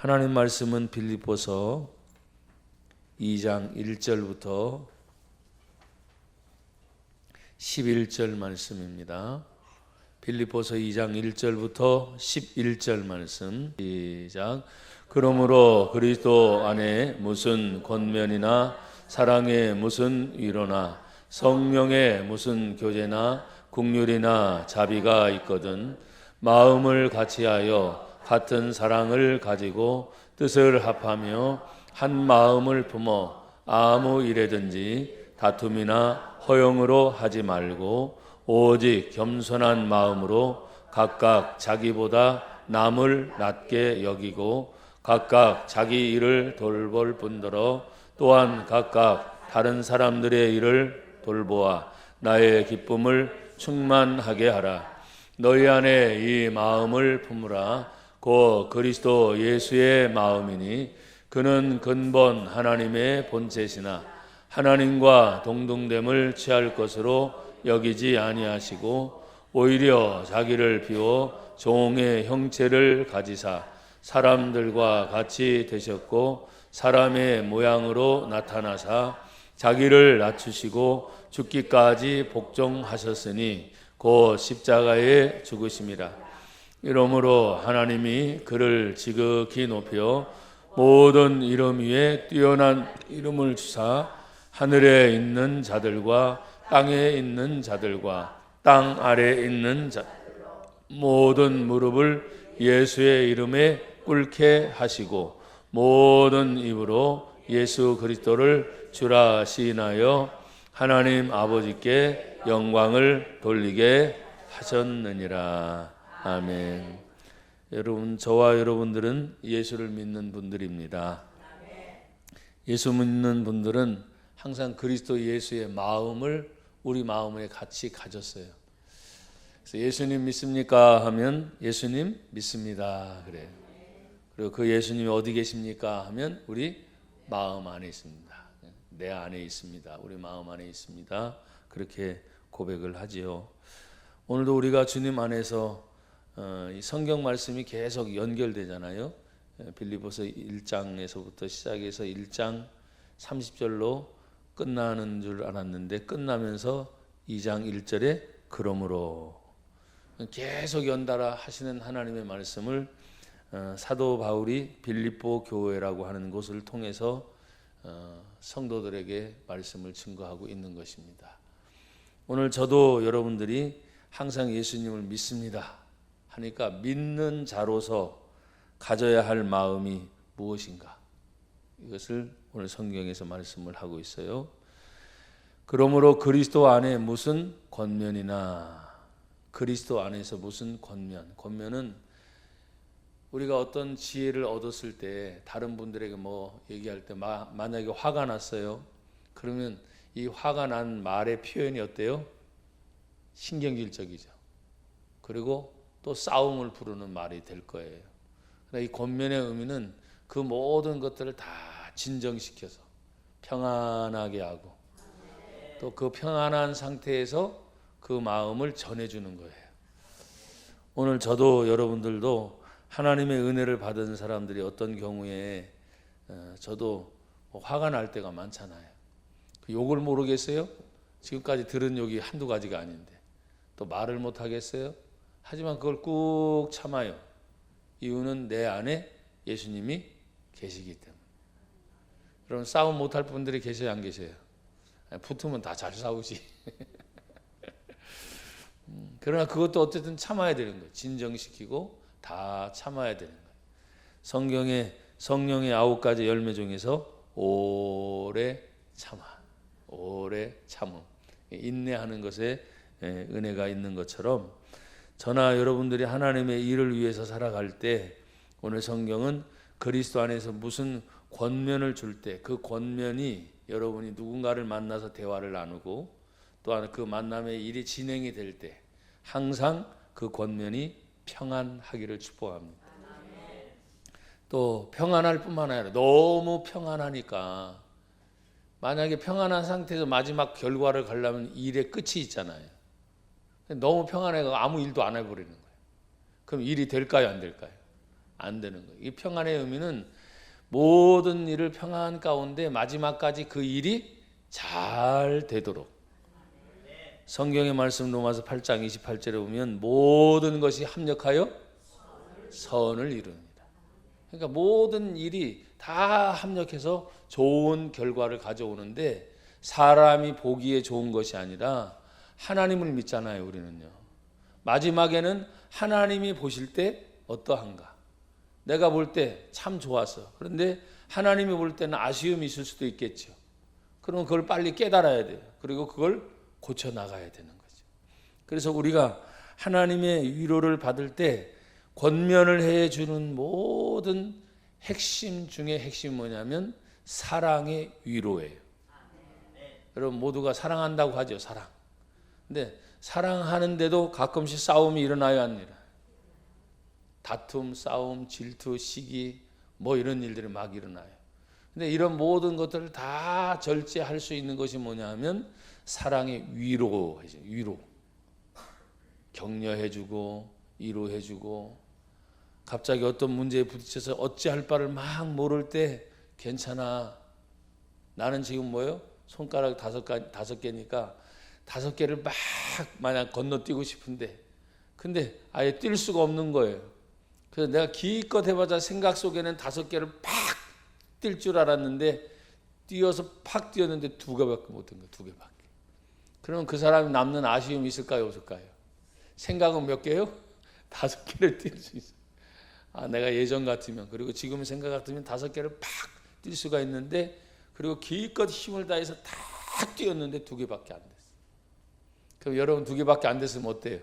하나님 말씀은 빌립보서 2장 1절부터 11절 말씀입니다. 빌립보서 2장 1절부터 11절 말씀 시작. 그러므로 그리스도 안에 무슨 권면이나 사랑의 무슨 위로나 성령의 무슨 교제나 긍휼이나 자비가 있거든 마음을 같이하여 같은 사랑을 가지고 뜻을 합하며 한 마음을 품어 아무 일에든지 다툼이나 허용으로 하지 말고 오직 겸손한 마음으로 각각 자기보다 남을 낮게 여기고 각각 자기 일을 돌볼 뿐더러 또한 각각 다른 사람들의 일을 돌보아 나의 기쁨을 충만하게 하라. 너희 안에 이 마음을 품으라. 곧 그리스도 예수의 마음이니 그는 근본 하나님의 본체시나 하나님과 동등됨을 취할 것으로 여기지 아니하시고 오히려 자기를 비워 종의 형체를 가지사 사람들과 같이 되셨고 사람의 모양으로 나타나사 자기를 낮추시고 죽기까지 복종하셨으니 곧 십자가에 죽으심이라. 이러므로 하나님이 그를 지극히 높여 모든 이름 위에 뛰어난 이름을 주사 하늘에 있는 자들과 땅에 있는 자들과 땅 아래에 있는 자 모든 무릎을 예수의 이름에 꿇게 하시고 모든 입으로 예수 그리스도를 주라 시인하여 하나님 아버지께 영광을 돌리게 하셨느니라. 아멘. 여러분, 저와 여러분들은 예수를 믿는 분들입니다. 예수 믿는 분들은 항상 그리스도 예수의 마음을 우리 마음에 같이 가졌어요. 그래서 예수님 믿습니까? 하면 예수님 믿습니다. 그래요. 그리고 그 예수님이 어디 계십니까? 하면 우리 마음 안에 있습니다. 내 안에 있습니다. 우리 마음 안에 있습니다. 그렇게 고백을 하지요. 오늘도 우리가 주님 안에서 이 성경 말씀이 계속 연결되잖아요. 빌립보서 1장에서부터 시작해서 1장 30절로 끝나는 줄 알았는데 끝나면서 2장 1절에 그러므로 계속 연달아 하시는 하나님의 말씀을 사도 바울이 빌립보 교회라고 하는 곳을 통해서 성도들에게 말씀을 증거하고 있는 것입니다. 오늘 저도 여러분들이 항상 예수님을 믿습니다 하니까 믿는 자로서 가져야 할 마음이 무엇인가? 이것을 오늘 성경에서 말씀을 하고 있어요. 그러므로 그리스도 안에 무슨 권면이나 그리스도 안에서 무슨 권면은 우리가 어떤 지혜를 얻었을 때 다른 분들에게 뭐 얘기할 때 만약에 화가 났어요. 그러면 이 화가 난 말의 표현이 어때요? 신경질적이죠. 그리고 또 싸움을 부르는 말이 될 거예요. 이 권면의 의미는 그 모든 것들을 다 진정시켜서 평안하게 하고 또 그 평안한 상태에서 그 마음을 전해주는 거예요. 오늘 저도 여러분들도 하나님의 은혜를 받은 사람들이 어떤 경우에 저도 화가 날 때가 많잖아요. 그 욕을 모르겠어요? 지금까지 들은 욕이 한두 가지가 아닌데 또 말을 못 하겠어요? 하지만 그걸 꾹 참아요. 이유는 내 안에 예수님이 계시기 때문에. 여러분 싸움 못할 분들이 계셔요, 안 계셔요? 붙으면 다 잘 싸우지. 그러나 그것도 어쨌든 참아야 되는 거예요. 진정시키고 다 참아야 되는 거예요. 성경에 성령의 9가지 열매 중에서 오래 참음, 인내하는 것에 은혜가 있는 것처럼 저나 여러분들이 하나님의 일을 위해서 살아갈 때 오늘 성경은 그리스도 안에서 무슨 권면을 줄 때 그 권면이 여러분이 누군가를 만나서 대화를 나누고 또한 그 만남의 일이 진행이 될 때 항상 그 권면이 평안하기를 축복합니다. 또 평안할 뿐만 아니라 너무 평안하니까 만약에 평안한 상태에서 마지막 결과를 가려면 일의 끝이 있잖아요. 너무 평안해서 아무 일도 안 해버리는 거예요. 그럼 일이 될까요, 안 될까요? 안 되는 거예요. 이 평안의 의미는 모든 일을 평안 가운데 마지막까지 그 일이 잘 되도록. 성경의 말씀 로마서 8장 28절에 보면 모든 것이 합력하여 선을 이룹니다. 그러니까 모든 일이 다 합력해서 좋은 결과를 가져오는데 사람이 보기에 좋은 것이 아니라 하나님을 믿잖아요, 우리는요. 마지막에는 하나님이 보실 때 어떠한가? 내가 볼 때 참 좋았어. 그런데 하나님이 볼 때는 아쉬움이 있을 수도 있겠죠. 그럼 그걸 빨리 깨달아야 돼요. 그리고 그걸 고쳐 나가야 되는 거죠. 그래서 우리가 하나님의 위로를 받을 때 권면을 해주는 모든 핵심 중에 핵심이 뭐냐면 사랑의 위로예요. 여러분 모두가 사랑한다고 하죠. 사랑. 근데 사랑하는데도 가끔씩 싸움이 일어나요, 안 일어나요? 다툼, 싸움, 질투, 시기 뭐 이런 일들이 막 일어나요. 근데 이런 모든 것들을 다 절제할 수 있는 것이 뭐냐 하면 사랑의 위로죠. 위로. 격려해주고 위로해주고 갑자기 어떤 문제에 부딪혀서 어찌할 바를 막 모를 때 괜찮아. 나는 지금 뭐요? 손가락 5개니까 5개를 막 만약 건너뛰고 싶은데 근데 아예 뛸 수가 없는 거예요. 그래서 내가 기껏 해봤자 생각 속에는 5개를 팍 뛸 줄 알았는데 뛰어서 팍 뛰었는데 2개밖에 못한 거예요. 2개밖에. 그러면 그 사람이 남는 아쉬움이 있을까요? 없을까요? 생각은 몇 개요? 5개를 뛸 수 있어요. 아, 내가 예전 같으면 그리고 지금 생각 같으면 5개를 팍 뛸 수가 있는데 그리고 기껏 힘을 다해서 다 뛰었는데 2개밖에 안 됐어요. 그럼 여러분 2개밖에 안 됐으면 어때요?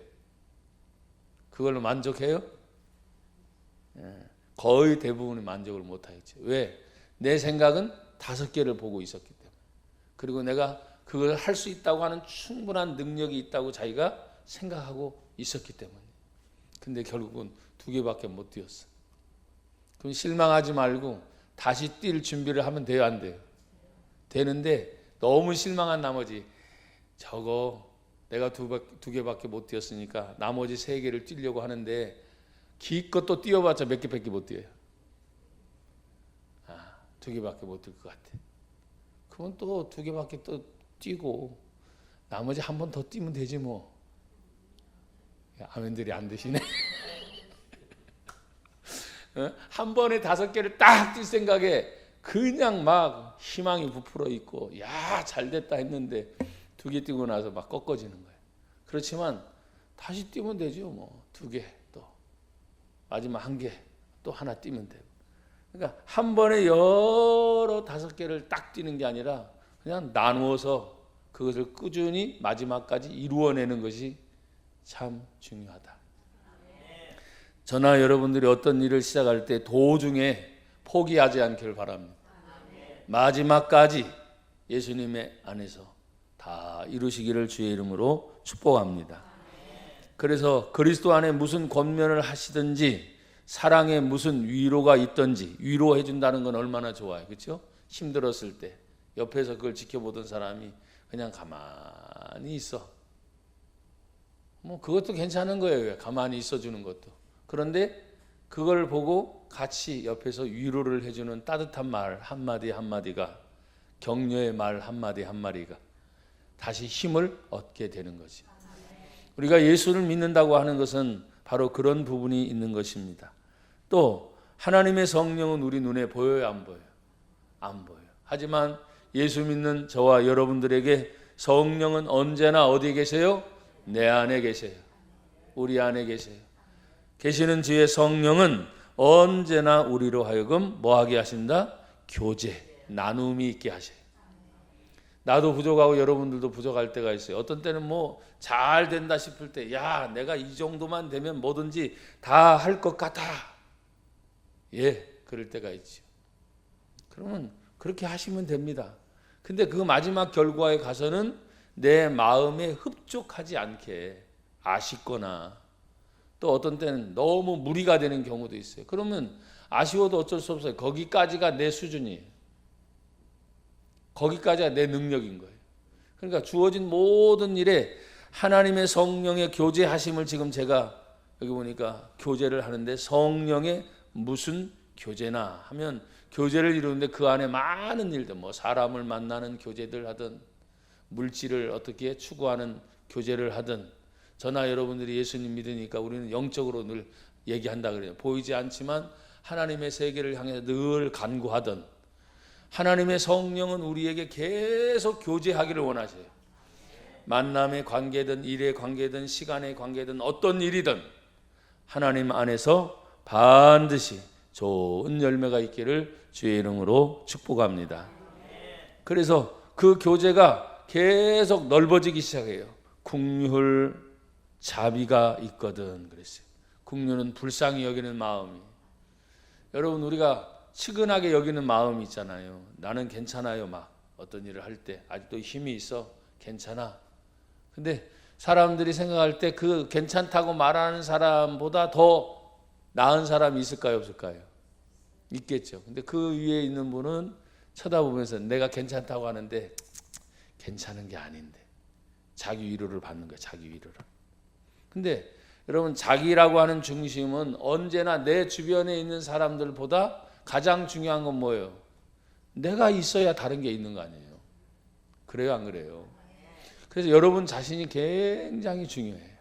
그걸로 만족해요? 거의 대부분이 만족을 못하겠죠. 왜? 내 생각은 5개를 보고 있었기 때문에. 그리고 내가 그걸 할 수 있다고 하는 충분한 능력이 있다고 자기가 생각하고 있었기 때문에. 근데 결국은 2개밖에 못 뛰었어. 그럼 실망하지 말고 다시 뛸 준비를 하면 돼요, 안 돼요? 되는데 너무 실망한 나머지 저거 내가 2개밖에 못 뛰었으니까 나머지 3개를 뛰려고 하는데 기껏 또 뛰어봤자 몇 개밖에 못 뛰어요. 2개밖에 못 뛸 것 같아. 그러면 또 2개밖에 또 뛰고 나머지 한 번 더 뛰면 되지 뭐. 아멘들이 안 되시네. 한 번에 5개를 딱 뛸 생각에 그냥 막 희망이 부풀어 있고 야 잘됐다 했는데 2개 뛰고 나서 막 꺾어지는 거예요. 그렇지만 다시 뛰면 되죠 뭐. 2개 또 마지막 1개 또 하나 뛰면 되고. 그러니까 한 번에 여러 5개를 딱 뛰는 게 아니라 그냥 나누어서 그것을 꾸준히 마지막까지 이루어내는 것이 참 중요하다. 저나 여러분들이 어떤 일을 시작할 때 도중에 포기하지 않기를 바랍니다. 마지막까지 예수님의 안에서 다 이루시기를 주의 이름으로 축복합니다. 그래서 그리스도 안에 무슨 권면을 하시든지 사랑에 무슨 위로가 있든지 위로해 준다는 건 얼마나 좋아요. 그렇죠? 힘들었을 때 옆에서 그걸 지켜보던 사람이 그냥 가만히 있어. 뭐 그것도 괜찮은 거예요. 가만히 있어 주는 것도. 그런데 그걸 보고 같이 옆에서 위로를 해주는 따뜻한 말 한마디 한마디가 격려의 말 한마디 한마디가 다시 힘을 얻게 되는 거지. 우리가 예수를 믿는다고 하는 것은 바로 그런 부분이 있는 것입니다. 또 하나님의 성령은 우리 눈에 보여요, 안 보여요? 안 보여요. 하지만 예수 믿는 저와 여러분들에게 성령은 언제나 어디에 계세요? 내 안에 계세요. 우리 안에 계세요. 계시는 주의 성령은 언제나 우리로 하여금 뭐하게 하신다? 교제, 나눔이 있게 하셔요. 나도 부족하고 여러분들도 부족할 때가 있어요. 어떤 때는 뭐 잘 된다 싶을 때 야 내가 이 정도만 되면 뭐든지 다 할 것 같아. 예, 그럴 때가 있죠. 그러면 그렇게 하시면 됩니다. 근데 그 마지막 결과에 가서는 내 마음에 흡족하지 않게 아쉽거나 또 어떤 때는 너무 무리가 되는 경우도 있어요. 그러면 아쉬워도 어쩔 수 없어요. 거기까지가 내 수준이에요. 거기까지가 내 능력인 거예요. 그러니까 주어진 모든 일에 하나님의 성령의 교제하심을 지금 제가 여기 보니까 교제를 하는데 성령의 무슨 교제나 하면 교제를 이루는데 그 안에 많은 일들, 뭐 사람을 만나는 교제들 하든 물질을 어떻게 추구하는 교제를 하든, 저나 여러분들이 예수님 믿으니까 우리는 영적으로 늘 얘기한다 그래요. 보이지 않지만 하나님의 세계를 향해 늘 간구하든, 하나님의 성령은 우리에게 계속 교제하기를 원하세요. 만남의 관계든 일의 관계든 시간의 관계든 어떤 일이든 하나님 안에서 반드시 좋은 열매가 있기를 주의 이름으로 축복합니다. 그래서 그 교제가 계속 넓어지기 시작해요. 긍휼, 자비가 있거든 그랬어요. 긍휼은 불쌍히 여기는 마음이. 여러분, 우리가 측은하게 여기는 마음이 있잖아요. 나는 괜찮아요. 막 어떤 일을 할 때 아직도 힘이 있어. 괜찮아. 근데 사람들이 생각할 때 그 괜찮다고 말하는 사람보다 더 나은 사람이 있을까요, 없을까요? 있겠죠. 근데 그 위에 있는 분은 쳐다보면서 내가 괜찮다고 하는데 괜찮은 게 아닌데, 자기 위로를 받는 거예요. 자기 위로를. 근데 여러분, 자기라고 하는 중심은 언제나 내 주변에 있는 사람들보다 가장 중요한 건 뭐예요? 내가 있어야 다른 게 있는 거 아니에요? 그래요, 안 그래요? 그래서 여러분 자신이 굉장히 중요해요.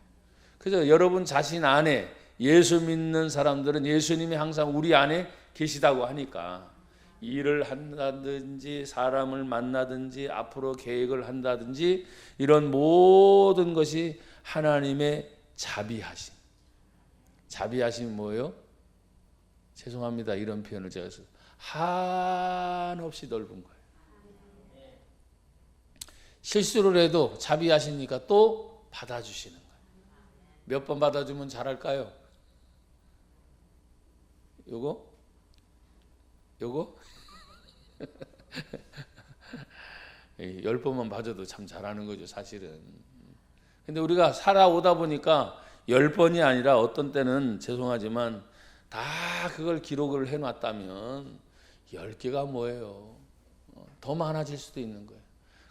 그래서 여러분 자신 안에 예수 믿는 사람들은 예수님이 항상 우리 안에 계시다고 하니까 일을 한다든지 사람을 만나든지 앞으로 계획을 한다든지 이런 모든 것이 하나님의 자비하심. 자비하심이 뭐예요? 죄송합니다. 이런 표현을 제가 해서 한없이 넓은 거예요. 실수를 해도 자비하시니까 또 받아주시는 거예요. 몇 번 받아주면 잘할까요? 요거? 10번만 봐줘도 참 잘하는 거죠, 사실은. 근데 우리가 살아오다 보니까 10번이 아니라 어떤 때는 죄송하지만 다 그걸 기록을 해놨다면 10개가 뭐예요? 더 많아질 수도 있는 거예요.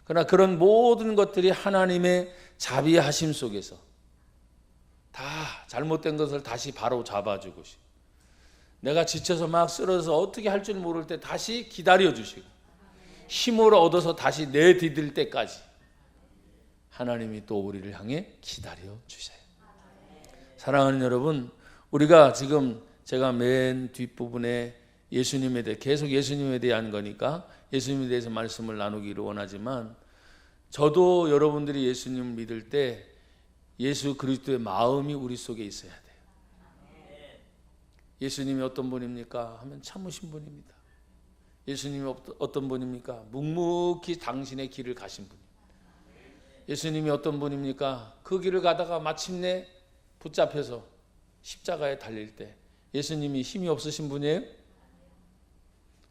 그러나 그런 모든 것들이 하나님의 자비하심 속에서 다 잘못된 것을 다시 바로 잡아주고, 내가 지쳐서 막 쓰러져서 어떻게 할 줄 모를 때 다시 기다려주시고, 힘을 얻어서 다시 내디딜 때까지 하나님이 또 우리를 향해 기다려주세요. 사랑하는 여러분, 우리가 지금 제가 맨 뒷부분에 예수님에 대해 계속 예수님에 대한 거니까 예수님에 대해서 말씀을 나누기를 원하지만, 저도 여러분들이 예수님을 믿을 때 예수 그리스도의 마음이 우리 속에 있어야 돼요. 예수님이 어떤 분입니까? 하면 참으신 분입니다. 예수님이 어떤 분입니까? 묵묵히 당신의 길을 가신 분입니다. 예수님이 어떤 분입니까? 그 길을 가다가 마침내 붙잡혀서 십자가에 달릴 때 예수님이 힘이 없으신 분이에요?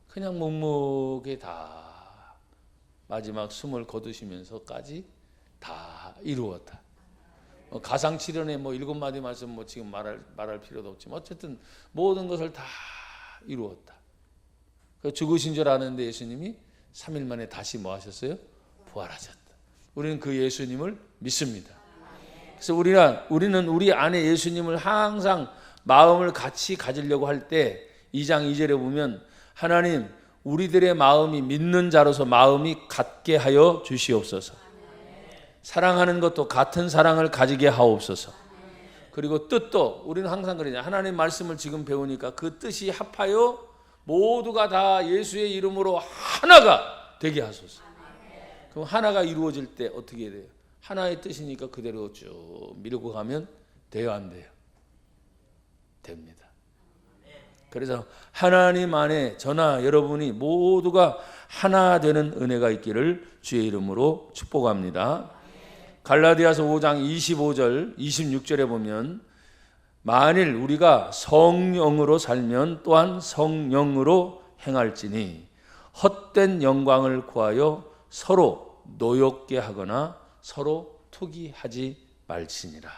그냥 묵묵히 다 마지막 숨을 거두시면서까지 다 이루었다. 가상칠연의 7마디 말씀 지금 말할 필요도 없지만 어쨌든 모든 것을 다 이루었다. 죽으신 줄 아는데 예수님이 3일 만에 다시 뭐 하셨어요? 부활하셨다. 우리는 그 예수님을 믿습니다. 그래서 우리는 우리 안에 예수님을 항상 마음을 같이 가지려고 할 때 2장 2절에 보면 하나님 우리들의 마음이 믿는 자로서 마음이 같게 하여 주시옵소서. 사랑하는 것도 같은 사랑을 가지게 하옵소서. 그리고 뜻도 우리는 항상 그러냐, 하나님 말씀을 지금 배우니까 그 뜻이 합하여 모두가 다 예수의 이름으로 하나가 되게 하소서. 그럼 하나가 이루어질 때 어떻게 돼요? 하나의 뜻이니까 그대로 쭉 밀고 가면 돼요, 안 돼요? 됩니다. 그래서 하나님 안에 저나 여러분이 모두가 하나 되는 은혜가 있기를 주의 이름으로 축복합니다. 갈라디아서 5장 25절 26절에 보면 만일 우리가 성령으로 살면 또한 성령으로 행할지니 헛된 영광을 구하여 서로 노엽게 하거나 서로 투기하지 말지니라.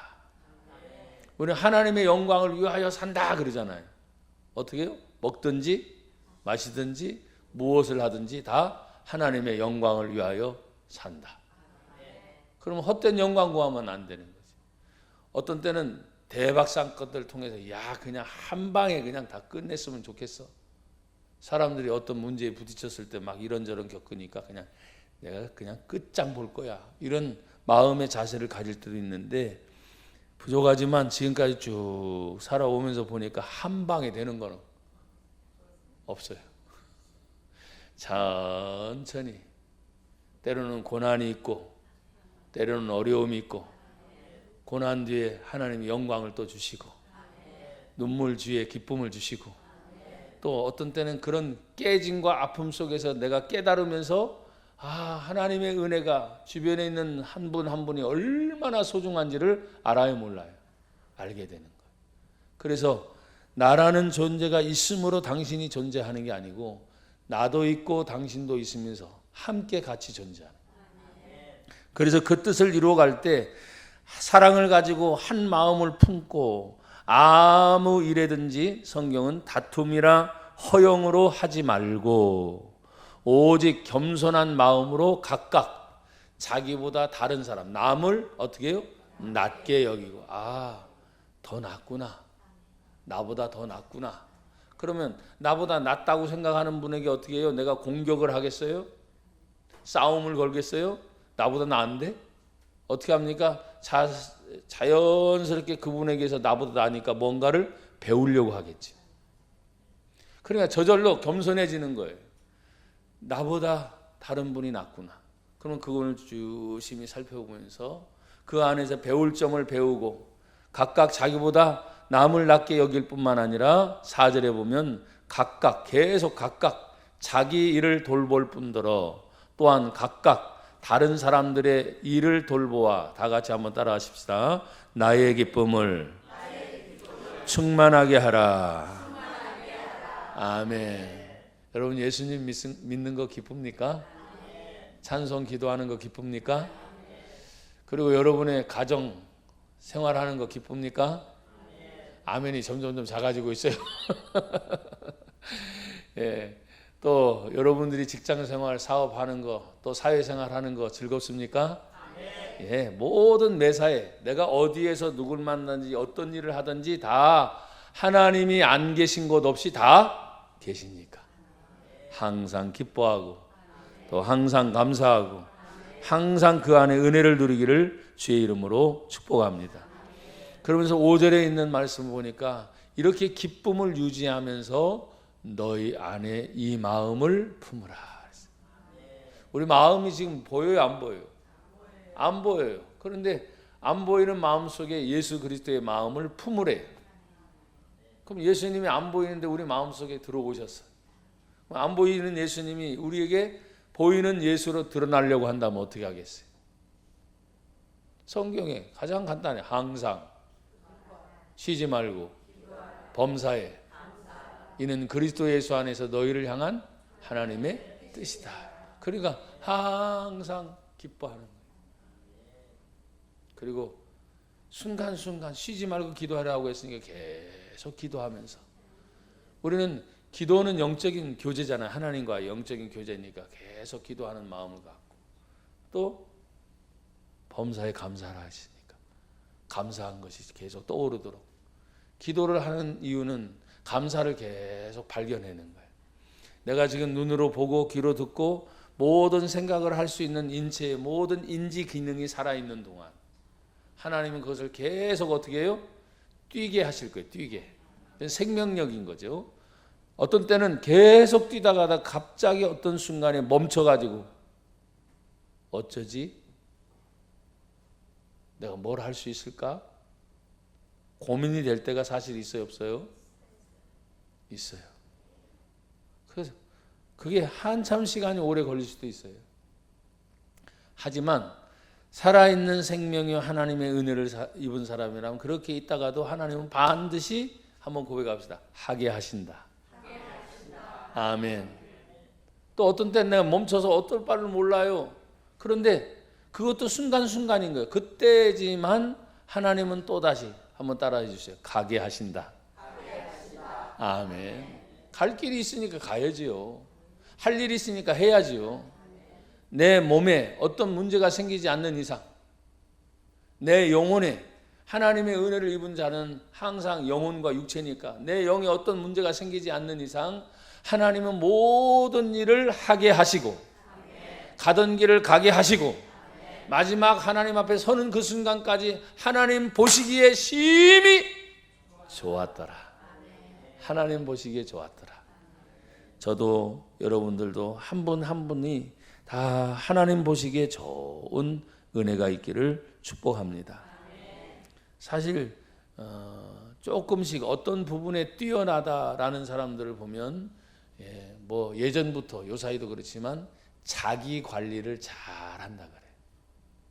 우리는 하나님의 영광을 위하여 산다 그러잖아요. 어떻게 해요? 먹든지 마시든지 무엇을 하든지 다 하나님의 영광을 위하여 산다. 그러면 헛된 영광 구하면 안 되는 거지. 어떤 때는 대박상 것들 통해서 그냥 한 방에 그냥 다 끝냈으면 좋겠어. 사람들이 어떤 문제에 부딪혔을 때 막 이런저런 겪으니까 그냥 내가 그냥 끝장 볼 거야. 이런 마음의 자세를 가질 때도 있는데 부족하지만 지금까지 쭉 살아오면서 보니까 한 방에 되는 거는 없어요. 천천히 때로는 고난이 있고 때로는 어려움이 있고 고난 뒤에 하나님이 영광을 또 주시고 눈물 뒤에 기쁨을 주시고 또 어떤 때는 그런 깨짐과 아픔 속에서 내가 깨달으면서 하나님의 은혜가 주변에 있는 한 분 한 분이 얼마나 소중한지를 알아요, 몰라요? 알게 되는 거예요. 그래서 나라는 존재가 있으므로 당신이 존재하는 게 아니고 나도 있고 당신도 있으면서 함께 같이 존재하는 거예요. 그래서 그 뜻을 이루어갈 때 사랑을 가지고 한 마음을 품고 아무 일에든지 성경은 다툼이라 허용으로 하지 말고 오직 겸손한 마음으로 각각 자기보다 다른 사람 남을 어떻게 해요? 낮게 여기고 더 낫구나. 나보다 더 낫구나. 그러면 나보다 낫다고 생각하는 분에게 어떻게 해요? 내가 공격을 하겠어요? 싸움을 걸겠어요? 나보다 나은데? 어떻게 합니까? 자연스럽게 그분에게서 나보다 나으니까 뭔가를 배우려고 하겠지. 그러니까 저절로 겸손해지는 거예요. 나보다 다른 분이 낫구나. 그러면 그분을 유심히 살펴보면서 그 안에서 배울 점을 배우고 각각 자기보다 남을 낮게 여길 뿐만 아니라 4절에 보면 계속 각각 자기 일을 돌볼 뿐더러 또한 각각 다른 사람들의 일을 돌보아 다 같이 한번 따라 하십시다. 나의 기쁨을 충만하게 하라. 아멘. 여러분 예수님 믿는 거 기쁩니까? 찬송 기도하는 거 기쁩니까? 그리고 여러분의 가정 생활하는 거 기쁩니까? 아멘이 점점 작아지고 있어요. 예. 또 여러분들이 직장생활, 사업하는 거, 또 사회생활하는 거 즐겁습니까? 예, 모든 매사에 내가 어디에서 누굴 만나든지 어떤 일을 하든지 다 하나님이 안 계신 곳 없이 다 계시니까 항상 기뻐하고 또 항상 감사하고 항상 그 안에 은혜를 누리기를 주의 이름으로 축복합니다. 그러면서 5절에 있는 말씀 보니까 이렇게 기쁨을 유지하면서 너희 안에 이 마음을 품으라. 우리 마음이 지금 보여요, 안 보여요? 안 보여요. 그런데 안 보이는 마음 속에 예수 그리스도의 마음을 품으래. 그럼 예수님이 안 보이는데 우리 마음 속에 들어오셨어요. 안 보이는 예수님이 우리에게 보이는 예수로 드러나려고 한다면 어떻게 하겠어요? 성경에 가장 간단해. 항상 쉬지 말고 범사에 이는 그리스도 예수 안에서 너희를 향한 하나님의 뜻이다. 그러니까 항상 기뻐하는 거예요. 그리고 순간순간 쉬지 말고 기도하라고 했으니까 계속 기도하면서 우리는 기도는 영적인 교제잖아요. 하나님과 영적인 교제니까 계속 기도하는 마음을 갖고 또 범사에 감사를 하시니까 감사한 것이 계속 떠오르도록 기도를 하는 이유는 감사를 계속 발견하는 거예요. 내가 지금 눈으로 보고 귀로 듣고 모든 생각을 할 수 있는 인체의 모든 인지 기능이 살아있는 동안 하나님은 그것을 계속 어떻게 해요? 뛰게 하실 거예요. 뛰게. 생명력인 거죠. 어떤 때는 계속 뛰다가다 갑자기 어떤 순간에 멈춰가지고 어쩌지? 내가 뭘 할 수 있을까? 고민이 될 때가 사실 있어요, 없어요? 있어요. 그래서 그게 한참 시간이 오래 걸릴 수도 있어요. 하지만 살아있는 생명이 하나님의 은혜를 입은 사람이라면 그렇게 있다가도 하나님은 반드시 한번 고백합시다. 하게 하신다. 아멘. 또 어떤 때는 내가 멈춰서 어떨 바를 몰라요. 그런데 그것도 순간순간인 거예요. 그때지만 하나님은 또다시 한번 따라해 주세요. 가게 하신다. 아멘. 갈 길이 있으니까 가야지요. 할 일이 있으니까 해야지요. 내 몸에 어떤 문제가 생기지 않는 이상 내 영혼에 하나님의 은혜를 입은 자는 항상 영혼과 육체니까 내 영에 어떤 문제가 생기지 않는 이상 하나님은 모든 일을 하게 하시고 가던 길을 가게 하시고 마지막 하나님 앞에 서는 그 순간까지 하나님 보시기에 심히 좋았더라. 하나님 보시기에 좋았더라. 저도 여러분들도 한 분 한 분이 다 하나님 보시기에 좋은 은혜가 있기를 축복합니다. 사실 조금씩 어떤 부분에 뛰어나다라는 사람들을 보면 뭐 예전부터 요사이도 그렇지만 자기 관리를 잘한다 그래요.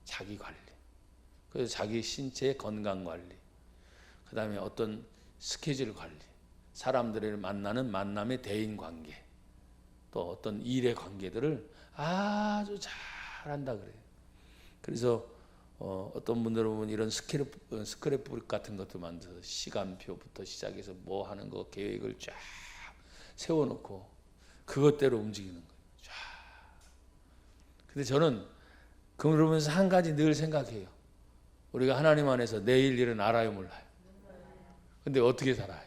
자기 관리. 그래서 자기 신체 건강 관리. 그다음에 어떤 스케줄 관리. 사람들을 만나는 만남의 대인 관계. 또 어떤 일의 관계들을 아주 잘한다 그래요. 그래서 어떤 분들은 보면 이런 스크랩북 같은 것도 만들어서 시간표부터 시작해서 뭐 하는 거 계획을 쫙 세워놓고 그것대로 움직이는 거예요. 쫙. 근데 저는 그러면서 한 가지 늘 생각해요. 우리가 하나님 안에서 내일 일은 알아요, 몰라요? 근데 어떻게 살아요?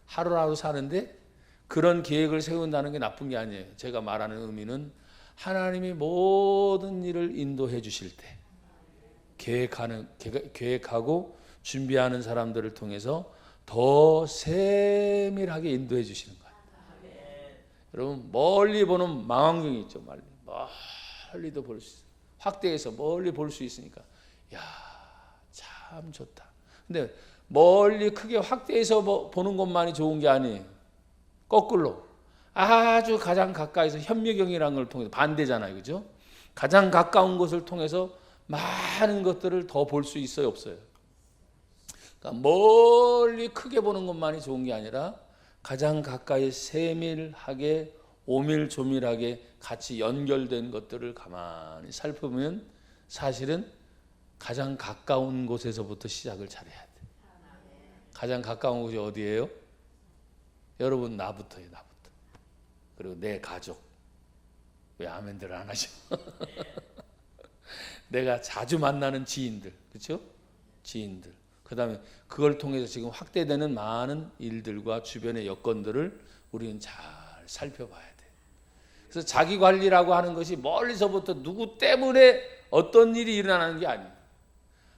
하루하루 사는데 그런 계획을 세운다는 게 나쁜 게 아니에요. 제가 말하는 의미는 하나님이 모든 일을 인도해 주실 때 계획하고 준비하는 사람들을 통해서 더 세밀하게 인도해 주시는 거예요. 여러분 멀리 보는 망원경이 있죠. 멀리도 볼 수 있어요. 확대해서 멀리 볼 수 있으니까 야, 참 좋다. 근데 멀리 크게 확대해서 보는 것만이 좋은 게 아니에요. 거꾸로 아주 가장 가까이서 현미경이라는 걸 통해서 반대잖아요. 그죠? 가장 가까운 것을 통해서 많은 것들을 더 볼 수 있어요, 없어요? 그러니까 멀리 크게 보는 것만이 좋은 게 아니라 가장 가까이 세밀하게 오밀조밀하게 같이 연결된 것들을 가만히 살펴보면 사실은 가장 가까운 곳에서부터 시작을 잘해야 돼. 가장 가까운 곳이 어디예요? 여러분 나부터예요. 나부터. 그리고 내 가족. 왜 아멘들 안 하죠? 내가 자주 만나는 지인들. 그렇죠? 지인들. 그 다음에 그걸 통해서 지금 확대되는 많은 일들과 주변의 여건들을 우리는 잘 살펴봐야 돼. 그래서 자기 관리라고 하는 것이 멀리서부터 누구 때문에 어떤 일이 일어나는 게 아니에요.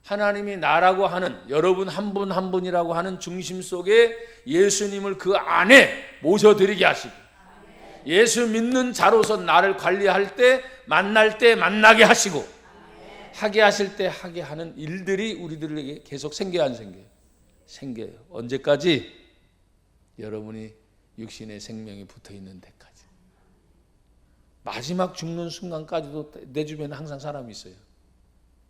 하나님이 나라고 하는 여러분 한 분 한 분이라고 하는 중심 속에 예수님을 그 안에 모셔드리게 하시고 예수 믿는 자로서 나를 관리할 때 만날 때 만나게 하시고 하게 하실 때 하게 하는 일들이 우리들에게 계속 생겨야 안 생겨요? 생겨요. 언제까지? 여러분이 육신의 생명이 붙어있는 데까지. 마지막 죽는 순간까지도 내 주변에 항상 사람이 있어요.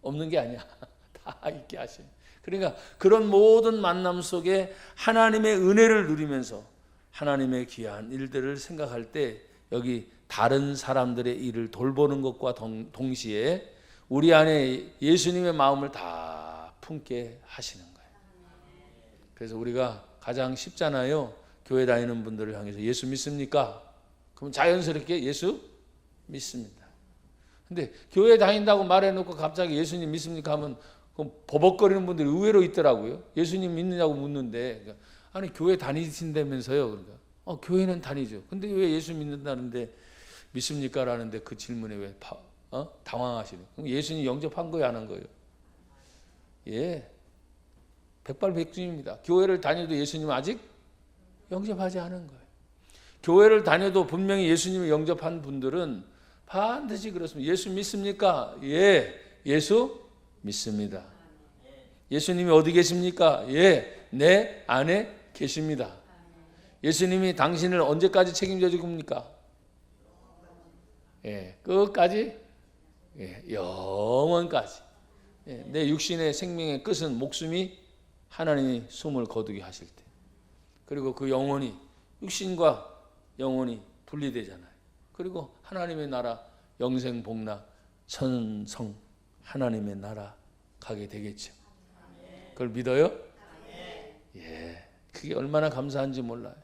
없는 게 아니야. 다 있게 하셔요. 그러니까 그런 모든 만남 속에 하나님의 은혜를 누리면서 하나님의 귀한 일들을 생각할 때 여기 다른 사람들의 일을 돌보는 것과 동시에 우리 안에 예수님의 마음을 다 품게 하시는 거예요. 그래서 우리가 가장 쉽잖아요. 교회 다니는 분들을 향해서 예수 믿습니까? 그럼 자연스럽게 예수 믿습니다. 근데 교회 다닌다고 말해놓고 갑자기 예수님 믿습니까? 하면 버벅거리는 분들이 의외로 있더라고요. 예수님 믿느냐고 묻는데 아니 교회 다니신다면서요. 그러니까 교회는 다니죠. 근데 왜 예수 믿는다는데 믿습니까? 라는데 그 질문에 왜 당황하시네. 그럼 예수님 영접한 거예요, 안 한 거예요? 예, 백발백중입니다. 교회를 다녀도 예수님 아직 영접하지 않은 거예요. 교회를 다녀도 분명히 예수님을 영접한 분들은 반드시 그렇습니다. 예수 믿습니까? 예, 예수 믿습니다. 예수님이 어디 계십니까? 예, 내 안에 계십니다. 예수님이 당신을 언제까지 책임져 줄 겁니까? 예, 끝까지, 예, 영원까지. 예, 내 육신의 생명의 끝은 목숨이 하나님이 숨을 거두게 하실 때. 그리고 그 영혼이 육신과 영혼이 분리되잖아요. 그리고 하나님의 나라 영생복락 천성 하나님의 나라 가게 되겠죠. 그걸 믿어요? 예, 그게 얼마나 감사한지 몰라요.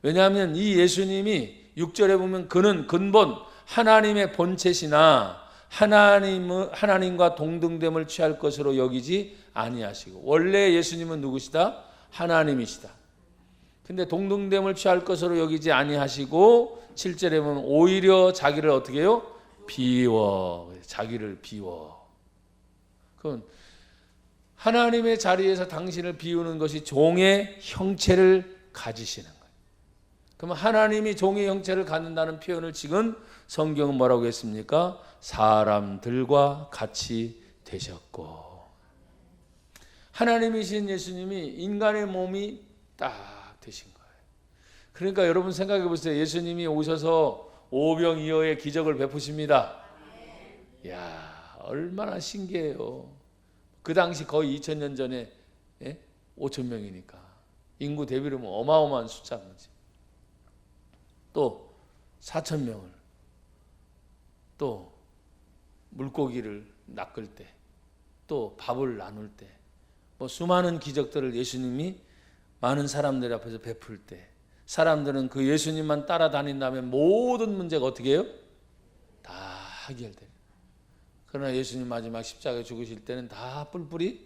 왜냐하면 이 예수님이 6절에 보면 그는 근본 하나님의 본체시나 하나님과 동등됨을 취할 것으로 여기지 아니하시고. 원래 예수님은 누구시다? 하나님이시다. 근데 동등됨을 취할 것으로 여기지 아니하시고 7절에 보면 오히려 자기를 어떻게 해요? 비워. 자기를 비워. 그건 하나님의 자리에서 당신을 비우는 것이 종의 형체를 가지시는 거예요. 그러면 하나님이 종의 형체를 갖는다는 표현을 지금 성경은 뭐라고 했습니까? 사람들과 같이 되셨고. 하나님이신 예수님이 인간의 몸이 딱 되신 거예요. 그러니까 여러분 생각해 보세요. 예수님이 오셔서 오병이어의 기적을 베푸십니다. 이야, 얼마나 신기해요. 그 당시 거의 2000년 전에 5,000명이니까 인구 대비로 뭐 어마어마한 숫자인 거지. 또 4,000명을 또 물고기를 낚을 때, 또 밥을 나눌 때, 뭐 수많은 기적들을 예수님이 많은 사람들 앞에서 베풀 때, 사람들은 그 예수님만 따라다닌다면 모든 문제가 어떻게 해요? 다 해결돼요. 그러나 예수님 마지막 십자가에 죽으실 때는 다 뿔뿔이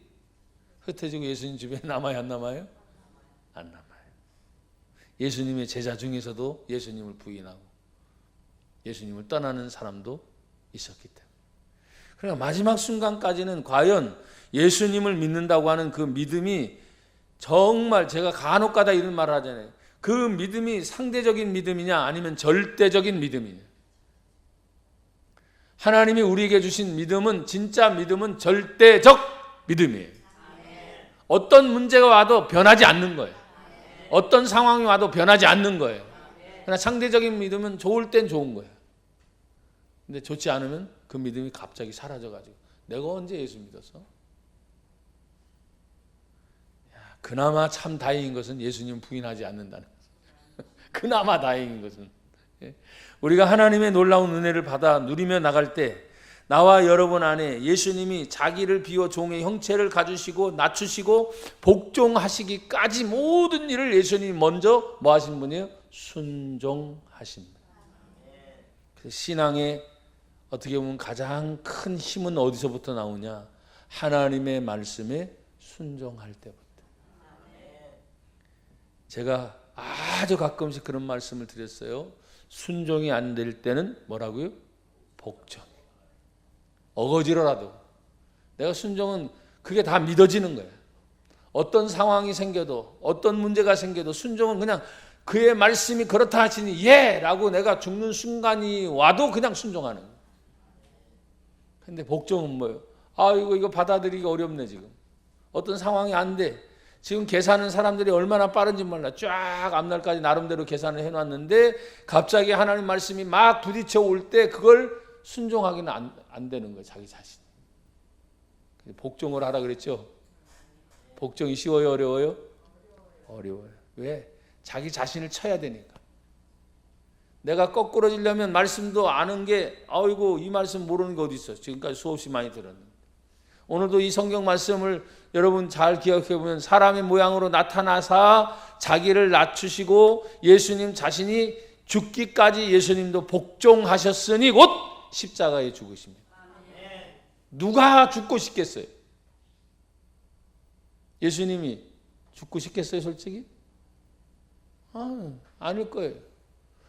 흩어지고 예수님 주변에 남아요, 안 남아요? 안 남아요. 예수님의 제자 중에서도 예수님을 부인하고 예수님을 떠나는 사람도 있었기 때문에. 그러니까 마지막 순간까지는 과연 예수님을 믿는다고 하는 그 믿음이 정말, 제가 간혹가다 이런 말을 하잖아요. 그 믿음이 상대적인 믿음이냐 아니면 절대적인 믿음이냐. 하나님이 우리에게 주신 믿음은, 진짜 믿음은 절대적 믿음이에요. 어떤 문제가 와도 변하지 않는 거예요. 어떤 상황이 와도 변하지 않는 거예요. 그러나 상대적인 믿음은 좋을 땐 좋은 거예요. 근데 좋지 않으면 그 믿음이 갑자기 사라져가지고 내가 언제 예수 믿었어? 그나마 참 다행인 것은 예수님 부인하지 않는다는 거죠. 그나마 다행인 것은 우리가 하나님의 놀라운 은혜를 받아 누리며 나갈 때 나와 여러분 안에 예수님이 자기를 비워 종의 형체를 가지시고 낮추시고 복종하시기까지 모든 일을 예수님이 먼저 뭐 하신 분이에요? 순종하신 분. 그래서 신앙의 어떻게 보면 가장 큰 힘은 어디서부터 나오냐? 하나님의 말씀에 순종할 때부터. 제가 아주 가끔씩 그런 말씀을 드렸어요. 순종이 안 될 때는 뭐라고요? 복종. 어거지로라도 내가 순종은 그게 다 믿어지는 거예요. 어떤 상황이 생겨도 어떤 문제가 생겨도 순종은 그냥 그의 말씀이 그렇다 하시니 예! 라고 내가 죽는 순간이 와도 그냥 순종하는 거예요. 근데 복종은 뭐예요? 아 이거 받아들이기 어렵네 지금. 어떤 상황이 안 돼. 지금 계산은 사람들이 얼마나 빠른지 몰라. 쫙 앞날까지 나름대로 계산을 해놨는데 갑자기 하나님 말씀이 막 부딪혀 올 때 그걸 순종하기는 안 되는 거예요. 자기 자신. 복종을 하라 그랬죠. 복종이 쉬워요? 어려워요? 어려워요. 왜? 자기 자신을 쳐야 되니까. 내가 거꾸러지려면 말씀도 아는 게 아이고 이 말씀 모르는 게 어디 있어. 지금까지 수없이 많이 들었는데. 오늘도 이 성경 말씀을 여러분 잘 기억해 보면 사람의 모양으로 나타나사 자기를 낮추시고 예수님 자신이 죽기까지 예수님도 복종하셨으니 곧 십자가에 죽으십니다. 누가 죽고 싶겠어요? 예수님이 죽고 싶겠어요 솔직히? 아닐 거예요.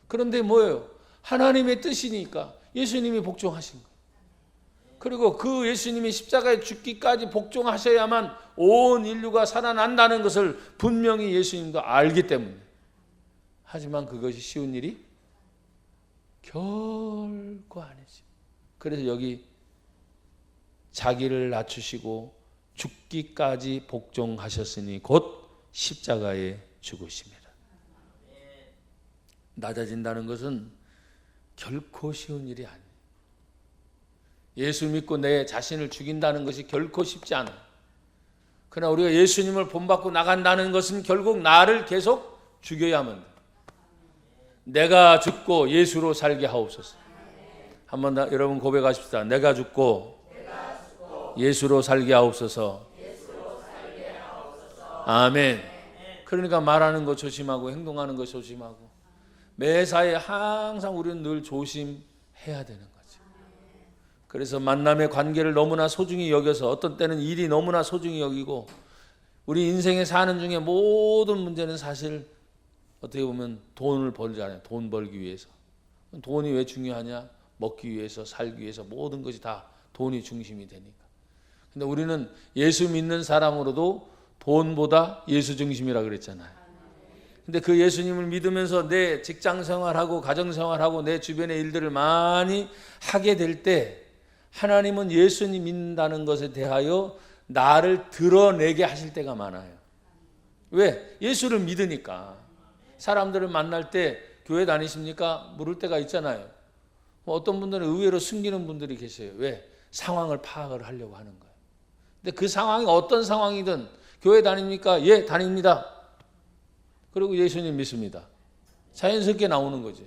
그런데 뭐예요? 하나님의 뜻이니까 예수님이 복종하신 거예요. 그리고 그 예수님이 십자가에 죽기까지 복종하셔야만 온 인류가 살아난다는 것을 분명히 예수님도 알기 때문에. 하지만 그것이 쉬운 일이 결코 아니지. 그래서 여기 자기를 낮추시고 죽기까지 복종하셨으니 곧 십자가에 죽으십니다. 낮아진다는 것은 결코 쉬운 일이 아니에요. 예수 믿고 내 자신을 죽인다는 것이 결코 쉽지 않아요. 그러나 우리가 예수님을 본받고 나간다는 것은 결국 나를 계속 죽여야만 돼요. 내가 죽고 예수로 살게 하옵소서. 한번 더 여러분 고백하십시다. 내가 죽고 예수로 살게 하옵소서. 아멘. 그러니까 말하는 거 조심하고 행동하는 거 조심하고 매사에 항상 우리는 늘 조심해야 되는 거죠. 그래서 만남의 관계를 너무나 소중히 여겨서 어떤 때는 일이 너무나 소중히 여기고 우리 인생에 사는 중에 모든 문제는 사실 어떻게 보면 돈을 벌잖아요. 돈 벌기 위해서. 돈이 왜 중요하냐? 먹기 위해서, 살기 위해서 모든 것이 다 돈이 중심이 되니까. 근데 우리는 예수 믿는 사람으로도 돈보다 예수 중심이라 그랬잖아요. 근데 그 예수님을 믿으면서 내 직장 생활하고 가정 생활하고 내 주변의 일들을 많이 하게 될 때 하나님은 예수님 믿는다는 것에 대하여 나를 드러내게 하실 때가 많아요. 왜? 예수를 믿으니까. 사람들을 만날 때 교회 다니십니까? 물을 때가 있잖아요. 어떤 분들은 의외로 숨기는 분들이 계세요. 왜? 상황을 파악을 하려고 하는 거예요. 근데 그 상황이 어떤 상황이든 교회 다닙니까? 예, 다닙니다. 그리고 예수님 믿습니다. 자연스럽게 나오는 거죠.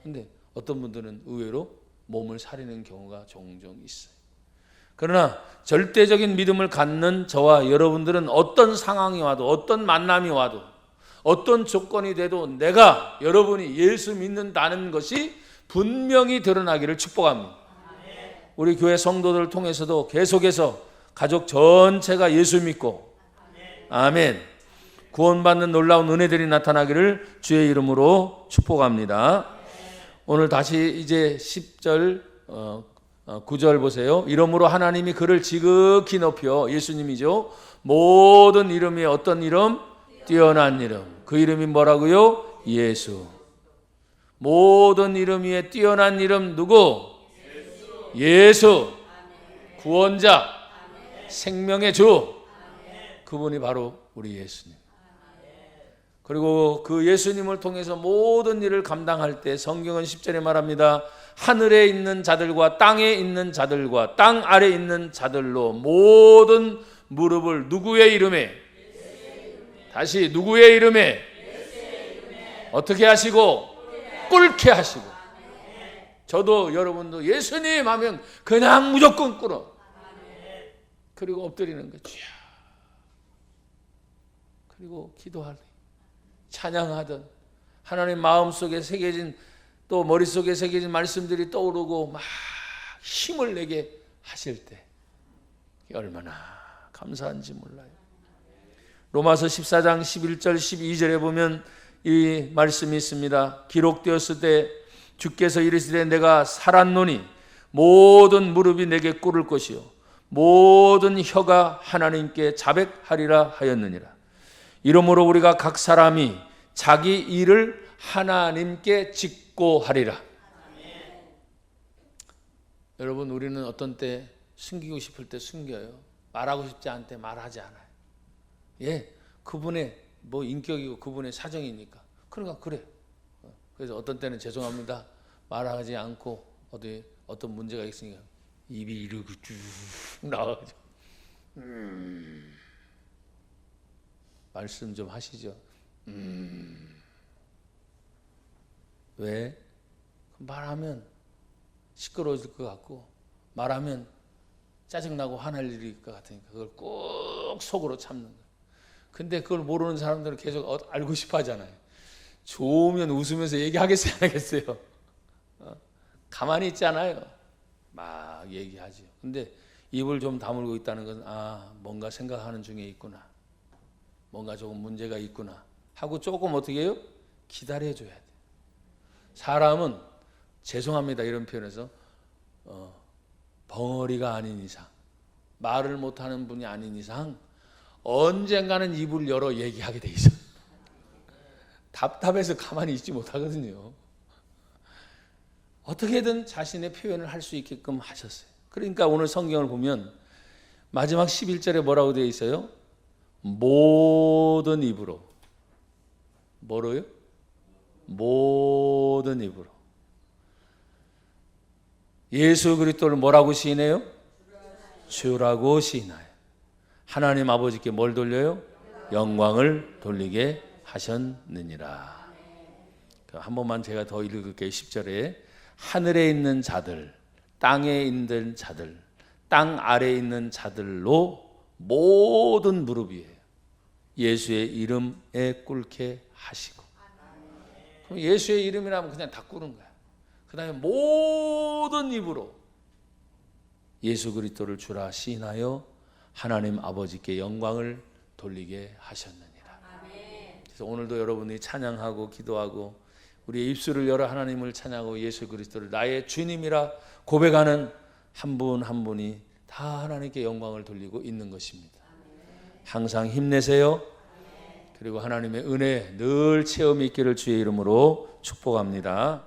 근데 어떤 분들은 의외로 몸을 사리는 경우가 종종 있어요. 그러나 절대적인 믿음을 갖는 저와 여러분들은 어떤 상황이 와도 어떤 만남이 와도 어떤 조건이 돼도 내가 여러분이 예수 믿는다는 것이 분명히 드러나기를 축복합니다. 우리 교회 성도들을 통해서도 계속해서 가족 전체가 예수 믿고 아멘. 구원받는 놀라운 은혜들이 나타나기를 주의 이름으로 축복합니다. 오늘 다시 이제 10절 9절 보세요. 이러므로 하나님이 그를 지극히 높여 예수님이죠. 모든 이름 위에 어떤 이름? 뛰어난 이름. 그 이름이 뭐라고요? 예수. 모든 이름 위에 뛰어난 이름 누구? 예수. 구원자. 생명의 주. 그분이 바로 우리 예수님. 그리고 그 예수님을 통해서 모든 일을 감당할 때 성경은 10절에 말합니다. 하늘에 있는 자들과 땅에 있는 자들과 땅 아래 있는 자들로 모든 무릎을 누구의 이름에? 다시 누구의 이름에? 어떻게 하시고? 꿇게 하시고. 저도 여러분도 예수님 하면 그냥 무조건 꿇어. 그리고 엎드리는 거죠. 그리고 기도할 때 찬양하던 하나님 마음속에 새겨진 또 머릿속에 새겨진 말씀들이 떠오르고 막 힘을 내게 하실 때 얼마나 감사한지 몰라요. 로마서 14장 11절 12절에 보면 이 말씀이 있습니다. 기록되었을 때 주께서 이르시되 내가 살았노니 모든 무릎이 내게 꿇을 것이요 모든 혀가 하나님께 자백하리라 하였느니라. 이러므로 우리가 각 사람이 자기 일을 하나님께 짓고 하리라. 여러분 우리는 어떤 때 숨기고 싶을 때 숨겨요. 말하고 싶지 않을 때 말하지 않아요. 예, 그분의 뭐 인격이고 그분의 사정이니까. 그러니까 그래. 그래서 어떤 때는 죄송합니다. 말하지 않고 어떤 문제가 있으니까 입이 이렇게 쭉 나와가지고 말씀 좀 하시죠. 왜? 말하면 시끄러워질 것 같고 말하면 짜증나고 화날 일일 것 같으니까 그걸 꼭 속으로 참는 거예요. 근데 그걸 모르는 사람들은 계속 알고 싶어 하잖아요. 좋으면 웃으면서 얘기하겠어요, 안 하겠어요? 가만히 있잖아요. 막 얘기하죠. 근데 입을 좀 다물고 있다는 것은 뭔가 생각하는 중에 있구나. 뭔가 조금 문제가 있구나 하고 조금 어떻게 해요? 기다려줘야 돼요. 사람은 죄송합니다 이런 표현에서 벙어리가 아닌 이상 말을 못하는 분이 아닌 이상 언젠가는 입을 열어 얘기하게 돼 있어요. 답답해서 가만히 있지 못하거든요. 어떻게든 자신의 표현을 할 수 있게끔 하셨어요. 그러니까 오늘 성경을 보면 마지막 11절에 뭐라고 되어 있어요? 모든 입으로. 뭐로요? 모든 입으로. 예수 그리스도를 뭐라고 시인해요? 주라고 시인하여. 하나님 아버지께 뭘 돌려요? 영광을 돌리게 하셨느니라. 한 번만 제가 더 읽을게요. 10절에 하늘에 있는 자들, 땅에 있는 자들, 땅 아래에 있는 자들로 모든 무릎이에요. 예수의 이름에 꿇게 하시고. 그럼 예수의 이름이라면 그냥 다 꿇은 거야. 그 다음에 모든 입으로 예수 그리스도를 주라 시인하여 하나님 아버지께 영광을 돌리게 하셨느니라. 그래서 오늘도 여러분이 찬양하고 기도하고 우리의 입술을 열어 하나님을 찬양하고 예수 그리스도를 나의 주님이라 고백하는 한 분 한 분이 다 하나님께 영광을 돌리고 있는 것입니다. 항상 힘내세요. 그리고 하나님의 은혜 늘 체험이 있기를 주의 이름으로 축복합니다.